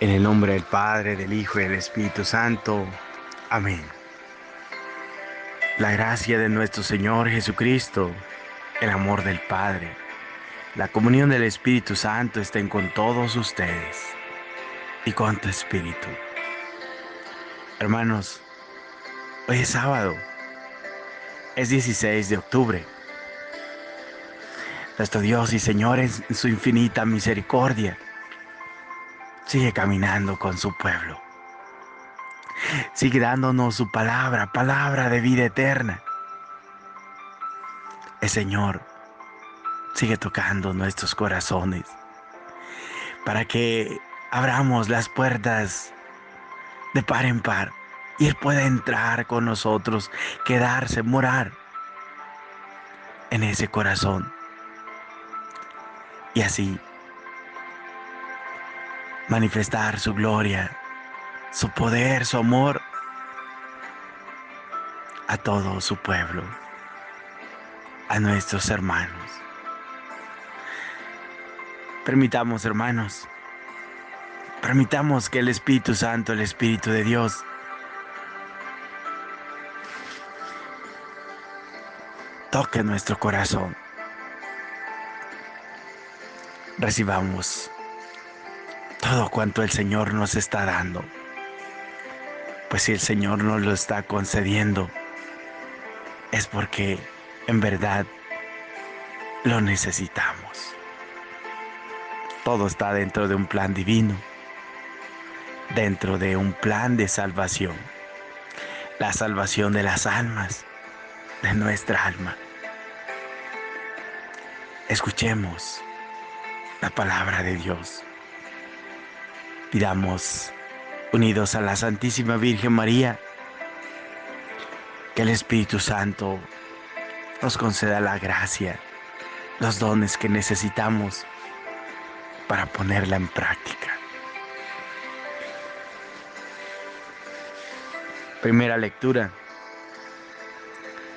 En el nombre del Padre, del Hijo y del Espíritu Santo. Amén. La gracia de nuestro Señor Jesucristo, el amor del Padre, la comunión del Espíritu Santo estén con todos ustedes y con tu espíritu. Hermanos, hoy es sábado, es 16 de octubre. Nuestro Dios y Señor en su infinita misericordia sigue caminando con su pueblo. Sigue dándonos su palabra, palabra de vida eterna. El Señor sigue tocando nuestros corazones para que abramos las puertas de par en par y Él pueda entrar con nosotros, quedarse, morar en ese corazón y así manifestar su gloria, su poder, su amor a todo su pueblo, a nuestros hermanos. Permitamos, hermanos, permitamos que el Espíritu Santo, el Espíritu de Dios, toque nuestro corazón. Recibamos todo cuanto el Señor nos está dando. Pues si el Señor nos lo está concediendo, es porque en verdad lo necesitamos. Todo está dentro de un plan divino, dentro de un plan de salvación. La salvación de las almas, de nuestra alma. Escuchemos la palabra de Dios. Pidamos, unidos a la Santísima Virgen María, que el Espíritu Santo nos conceda la gracia, los dones que necesitamos para ponerla en práctica. Primera lectura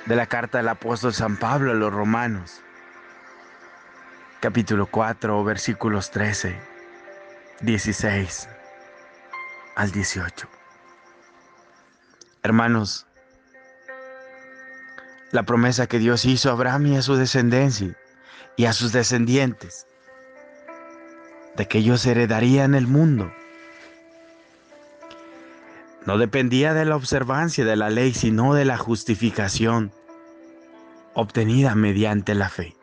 de la carta del apóstol San Pablo a los Romanos, capítulo 4, versículos 13, 16 al 18. Hermanos, la promesa que Dios hizo a Abraham y a su descendencia y a sus descendientes, de que ellos heredarían el mundo, no dependía de la observancia de la ley, sino de la justificación obtenida mediante la fe.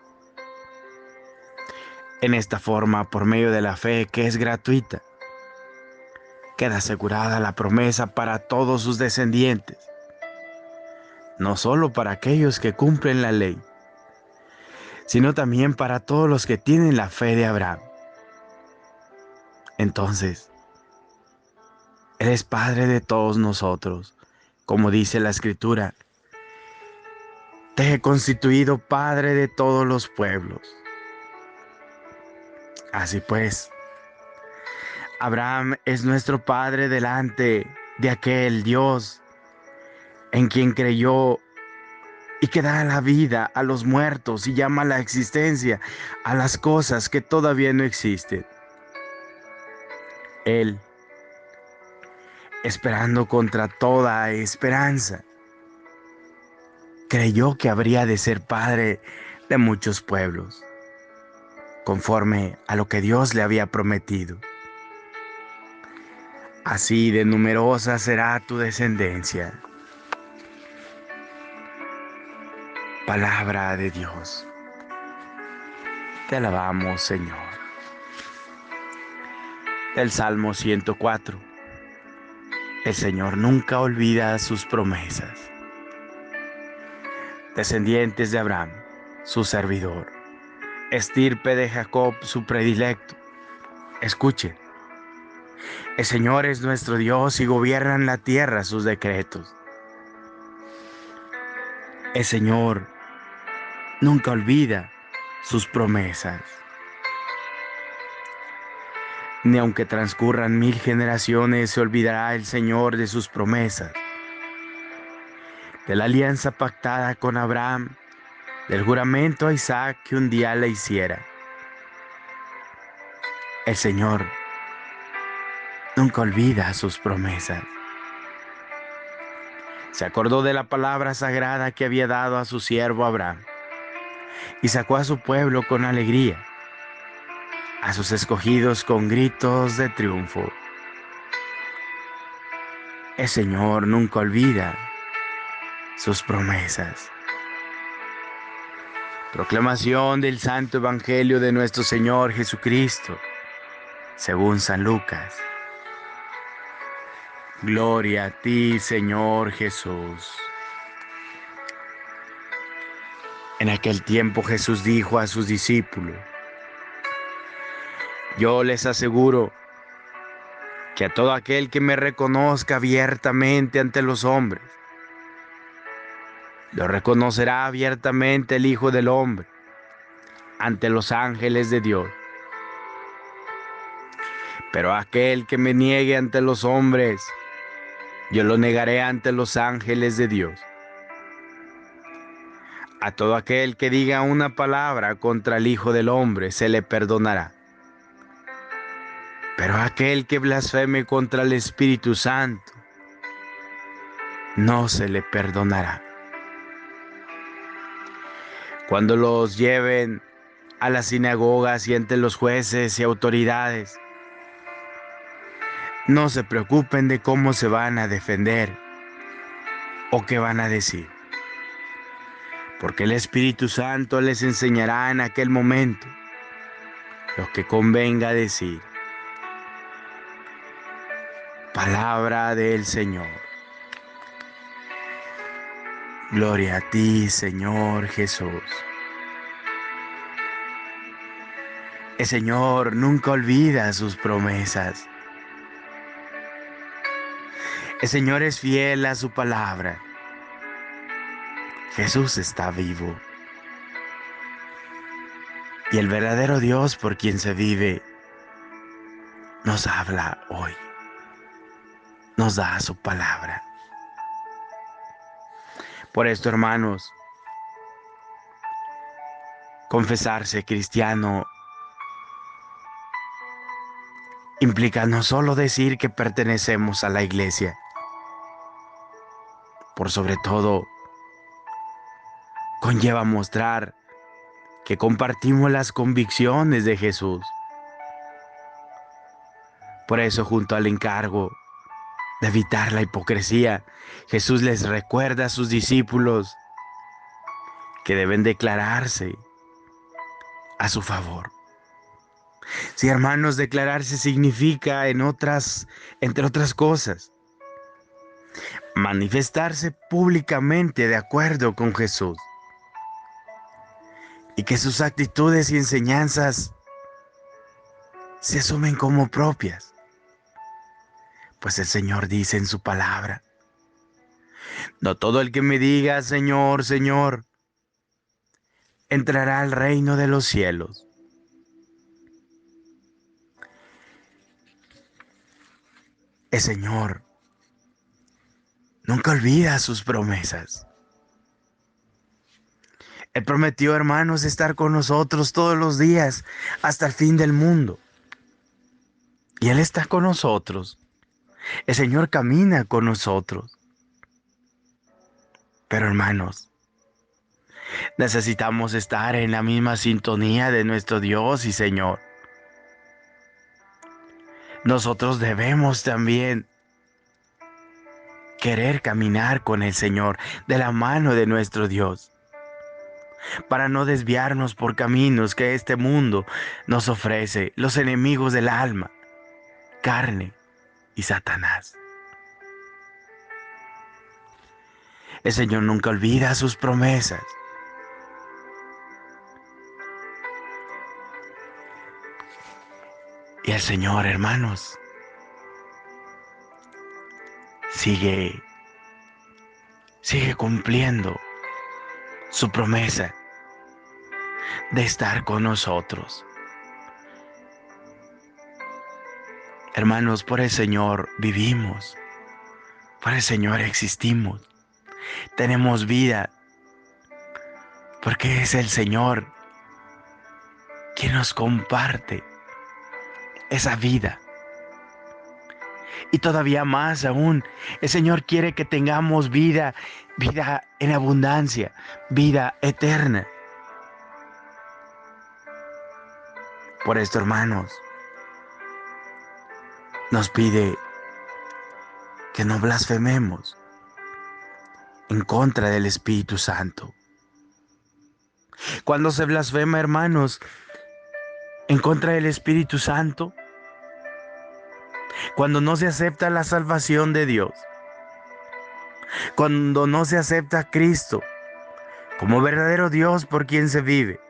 En esta forma, por medio de la fe, que es gratuita, queda asegurada la promesa para todos sus descendientes, no solo para aquellos que cumplen la ley, sino también para todos los que tienen la fe de Abraham. Entonces, Él es Padre de todos nosotros, como dice la Escritura: te he constituido Padre de todos los pueblos. Así pues, Abraham es nuestro Padre delante de aquel Dios en quien creyó y que da la vida a los muertos y llama la existencia a las cosas que todavía no existen. Él, esperando contra toda esperanza, creyó que habría de ser padre de muchos pueblos, conforme a lo que Dios le había prometido. Así de numerosa será tu descendencia. Palabra de Dios. Te alabamos, Señor. Del Salmo 104. El Señor nunca olvida sus promesas. Descendientes de Abraham, su servidor, estirpe de Jacob, su predilecto. Escuchen, el Señor es nuestro Dios y gobierna en la tierra sus decretos. El Señor nunca olvida sus promesas. Ni aunque transcurran 1000 generaciones, se olvidará el Señor de sus promesas, de la alianza pactada con Abraham, del juramento a Isaac que un día le hiciera. El Señor nunca olvida sus promesas. Se acordó de la palabra sagrada que había dado a su siervo Abraham y sacó a su pueblo con alegría, a sus escogidos con gritos de triunfo. El Señor nunca olvida sus promesas. Proclamación del Santo Evangelio de nuestro Señor Jesucristo, según San Lucas. Gloria a ti, Señor Jesús. En aquel tiempo Jesús dijo a sus discípulos: yo les aseguro que a todo aquel que me reconozca abiertamente ante los hombres, lo reconocerá abiertamente el Hijo del Hombre ante los ángeles de Dios. Pero a aquel que me niegue ante los hombres, yo lo negaré ante los ángeles de Dios. A todo aquel que diga una palabra contra el Hijo del Hombre se le perdonará. Pero a aquel que blasfeme contra el Espíritu Santo no se le perdonará. Cuando los lleven a las sinagogas y ante los jueces y autoridades, no se preocupen de cómo se van a defender o qué van a decir, porque el Espíritu Santo les enseñará en aquel momento lo que convenga decir. Palabra del Señor. Gloria a ti, Señor Jesús. El Señor nunca olvida sus promesas. El Señor es fiel a su palabra. Jesús está vivo. Y el verdadero Dios por quien se vive nos habla hoy. Nos da su palabra. Por esto, hermanos, confesarse cristiano implica no solo decir que pertenecemos a la iglesia, por sobre todo, conlleva mostrar que compartimos las convicciones de Jesús. Por eso, junto al encargo de evitar la hipocresía, Jesús les recuerda a sus discípulos que deben declararse a su favor. Sí, hermanos, declararse significa, entre otras cosas, manifestarse públicamente de acuerdo con Jesús y que sus actitudes y enseñanzas se asumen como propias, pues el Señor dice en su palabra: no todo el que me diga Señor, Señor, entrará al reino de los cielos. El Señor nunca olvida sus promesas. Él prometió, hermanos, estar con nosotros todos los días hasta el fin del mundo. Y Él está con nosotros. El Señor camina con nosotros. Pero, hermanos, necesitamos estar en la misma sintonía de nuestro Dios y Señor. Nosotros debemos también querer caminar con el Señor de la mano de nuestro Dios, para no desviarnos por caminos que este mundo nos ofrece, los enemigos del alma, carne y Satanás. El Señor nunca olvida sus promesas. Y el Señor, hermanos, sigue cumpliendo su promesa de estar con nosotros. Hermanos, por el Señor vivimos, por el Señor existimos, tenemos vida, porque es el Señor quien nos comparte esa vida, Y todavía más aún, el Señor quiere que tengamos vida, vida en abundancia, vida eterna. Por esto, hermanos, nos pide que no blasfememos en contra del Espíritu Santo. Cuando se blasfema, hermanos, en contra del Espíritu Santo, cuando no se acepta la salvación de Dios, cuando no se acepta a Cristo como verdadero Dios por quien se vive,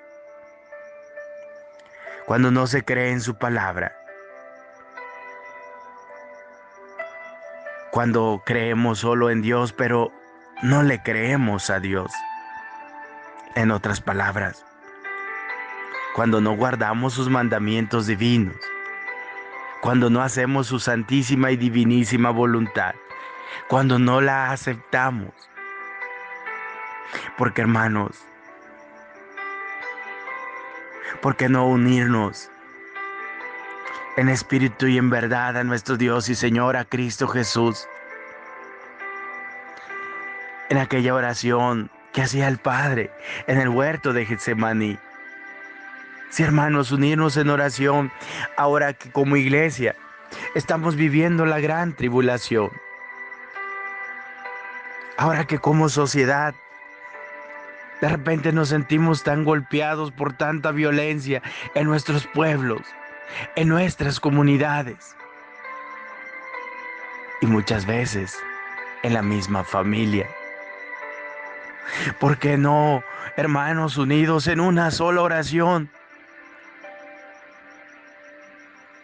cuando no se cree en su palabra, cuando creemos solo en Dios pero no le creemos a Dios. En otras palabras, cuando no guardamos sus mandamientos divinos, cuando no hacemos su santísima y divinísima voluntad, cuando no la aceptamos. Porque, hermanos, ¿por qué no unirnos en espíritu y en verdad a nuestro Dios y Señor, a Cristo Jesús? En aquella oración que hacía el Padre en el huerto de Getsemaní. Sí, hermanos, unirnos en oración ahora que como iglesia estamos viviendo la gran tribulación. Ahora que como sociedad de repente nos sentimos tan golpeados por tanta violencia en nuestros pueblos, en nuestras comunidades y muchas veces en la misma familia. ¿Por qué no, hermanos, unidos en una sola oración,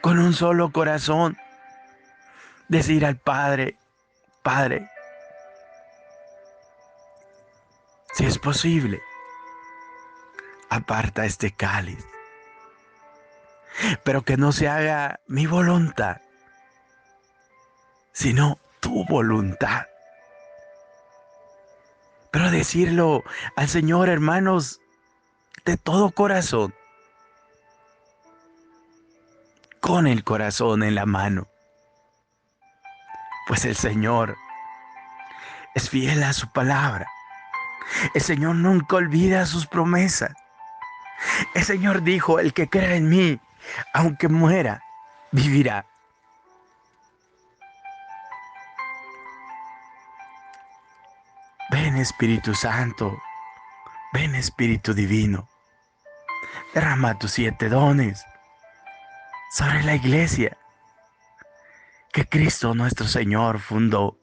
con un solo corazón, decir al Padre: Padre, si es posible, aparta este cáliz, pero que no se haga mi voluntad, sino tu voluntad? Pero decirlo al Señor, hermanos, de todo corazón, con el corazón en la mano. Pues el Señor es fiel a su palabra. El Señor nunca olvida sus promesas. El Señor dijo: el que crea en mí, aunque muera, vivirá. Ven, Espíritu Santo, ven, Espíritu Divino, derrama tus 7 dones sobre la iglesia que Cristo nuestro Señor fundó.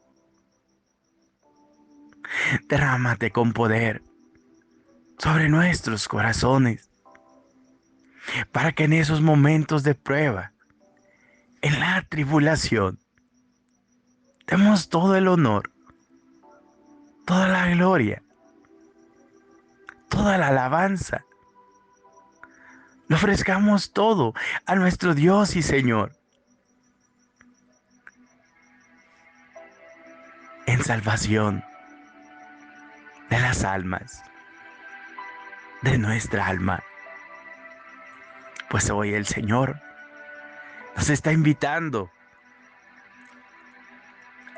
Derrámate con poder sobre nuestros corazones, para que en esos momentos de prueba, en la tribulación, demos todo el honor, toda la gloria, toda la alabanza. Le ofrezcamos todo a nuestro Dios y Señor en salvación de las almas, de nuestra alma. Pues hoy el Señor nos está invitando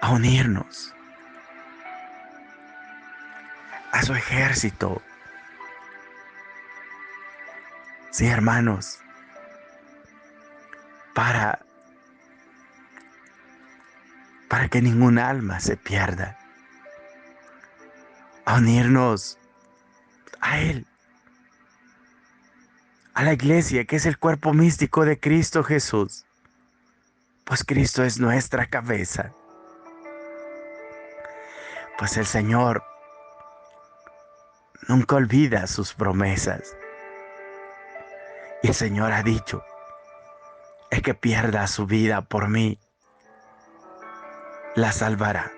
a unirnos a su ejército. Sí, hermanos, para que ningún alma se pierda. A unirnos a Él, a la iglesia, que es el cuerpo místico de Cristo Jesús. Pues Cristo es nuestra cabeza. Pues el Señor nunca olvida sus promesas. Y el Señor ha dicho: el que pierda su vida por mí, la salvará.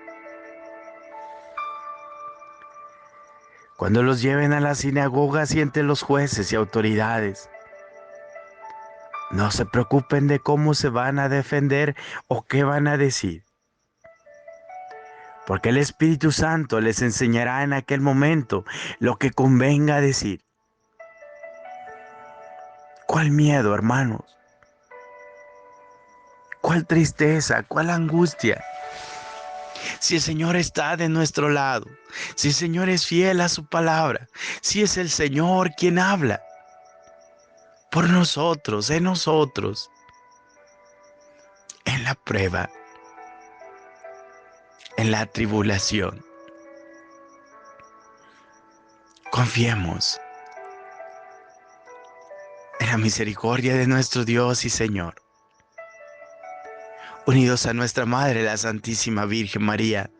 Cuando los lleven a las sinagogas y entre los jueces y autoridades, no se preocupen de cómo se van a defender o qué van a decir, porque el Espíritu Santo les enseñará en aquel momento lo que convenga decir. ¿Cuál miedo, hermanos? ¿Cuál tristeza? ¿Cuál angustia? Si el Señor está de nuestro lado, si el Señor es fiel a su palabra, si es el Señor quien habla por nosotros, en la prueba, en la tribulación. Confiemos en la misericordia de nuestro Dios y Señor. Unidos a nuestra Madre, la Santísima Virgen María,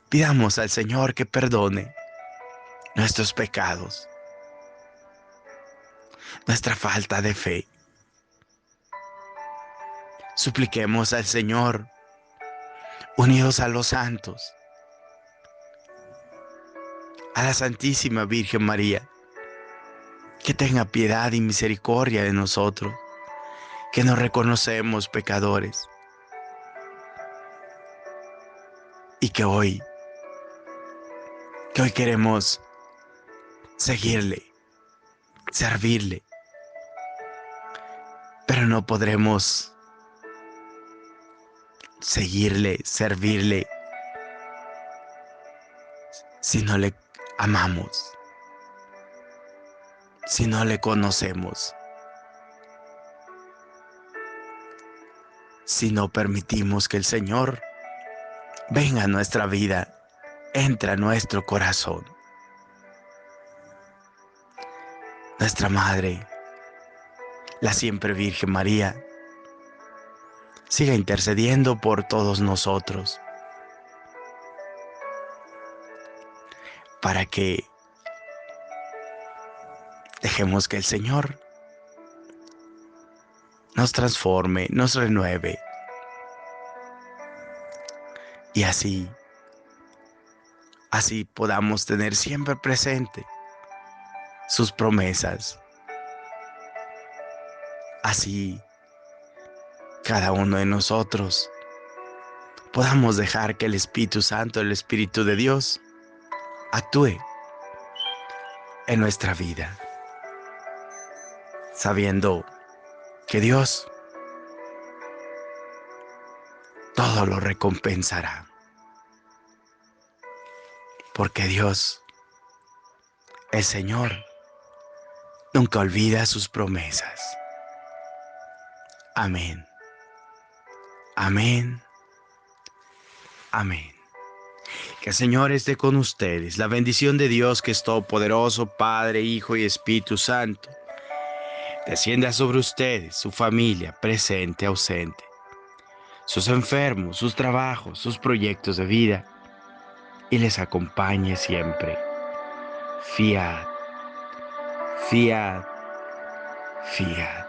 pidamos al Señor que perdone nuestros pecados, nuestra falta de fe. Supliquemos al Señor, unidos a los santos, a la Santísima Virgen María, que tenga piedad y misericordia de nosotros, que nos reconocemos pecadores y que hoy queremos seguirle, servirle, pero no podremos seguirle, servirle, si no le amamos, si no le conocemos, si no permitimos que el Señor venga a nuestra vida, entra a nuestro corazón. Nuestra Madre, la siempre Virgen María, siga intercediendo por todos nosotros, para que dejemos que el Señor nos transforme, nos renueve, y así podamos tener siempre presente sus promesas. Así cada uno de nosotros podamos dejar que el Espíritu Santo, el Espíritu de Dios, actúe en nuestra vida, sabiendo que Dios todo lo recompensará, porque Dios, el Señor, nunca olvida sus promesas. Amén. Amén. Amén. Que el Señor esté con ustedes. La bendición de Dios, que es todopoderoso, Padre, Hijo y Espíritu Santo, descienda sobre ustedes, su familia, presente, ausente, sus enfermos, sus trabajos, sus proyectos de vida, y les acompañe siempre. Fiat, fiat, fiat.